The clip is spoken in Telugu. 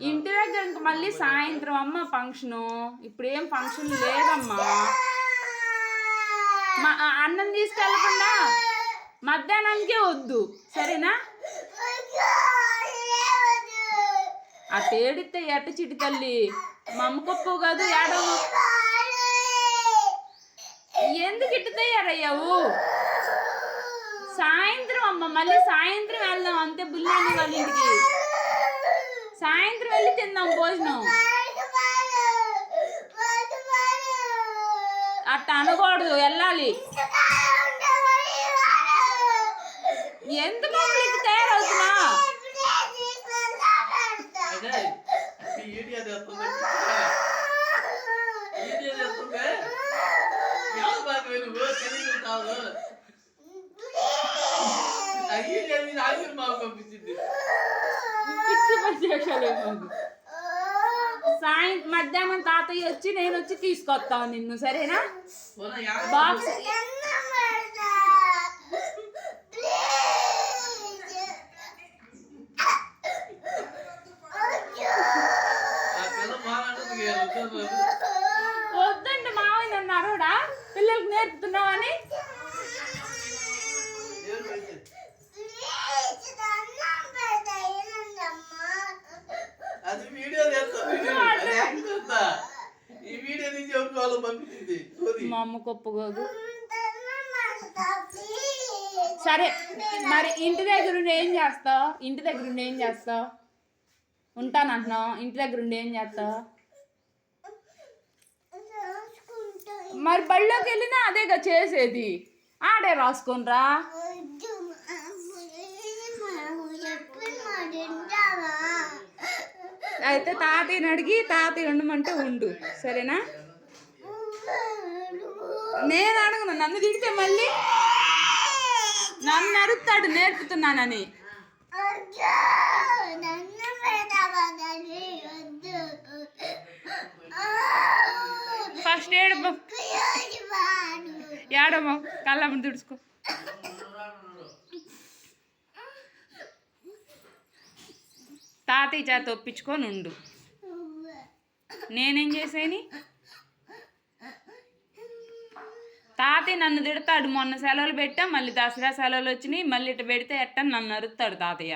ఇంటి దగ్గర ఇంక మళ్ళీ సాయంత్రం అమ్మ ఫంక్షను. ఇప్పుడేం ఫంక్షన్ లేదమ్మా. అన్నం తీసుకెళ్ళకుండా మధ్యాహ్నానికే వద్దు, సరేనా? ఆ తేడితే ఎట్ట చిటి తల్లి, మా అమ్మ కొప్పు కాదు ఏడమ్మ. ఎందుకు ఇట్ట తయారయ్యావు? సాయంత్రం అమ్మ, మళ్ళీ సాయంత్రం వెళ్దాం అంతే. బుల్లాని వాళ్ళ ఇంటికి సాయంత్రం వెళ్ళి తిందాం భోజనం. అట్ట అనకూడదు, వెళ్ళాలి. ఎందుకు ఇట్లా తయారవుతున్నా? మధ్యాహ్నం తాతయ్య వచ్చి నేను వచ్చి తీసుకొస్తాను నిన్ను, సరేనా? బాక్స్ వద్దండి మావయ్య నన్ను అరవడా, పిల్లలకు నేర్పుతున్నావని. మా అమ్మ కొప్పుకోదు. సరే మరి ఇంటి దగ్గర ఉండి ఏం చేస్తావు? ఇంటి దగ్గర ఉండి ఏం చేస్తావు? ఉంటానంటున్నావు. ఇంటి దగ్గర ఉండి ఏం చేస్తావు? మరి బళ్ళోకి వెళ్ళినా అదేగా చేసేది. ఆడే రాసుకొనిరా. అయితే తాతయ్యని అడిగి తాతయ్య ఉండమంటే ఉండు, సరేనా? నేను అడగను, నన్ను తిడితే మళ్ళీ నన్ను అడుగుతాడు నేర్పుతున్నానని. ఫస్ట్ ఏడమ్మా కళ్ళమ్మ తుడుచుకో. తాతయ్య చేత ఒప్పించుకొని ఉండు. నేనేం చేసేని? తాతయ్య నన్ను తిడతాడు. మొన్న సెలవులు పెట్టా, మళ్ళీ దసరా సెలవులు వచ్చినాయి, మళ్ళీ ఇటు పెడితే ఎట్టని నన్ను అరుస్తాడు తాతయ్య.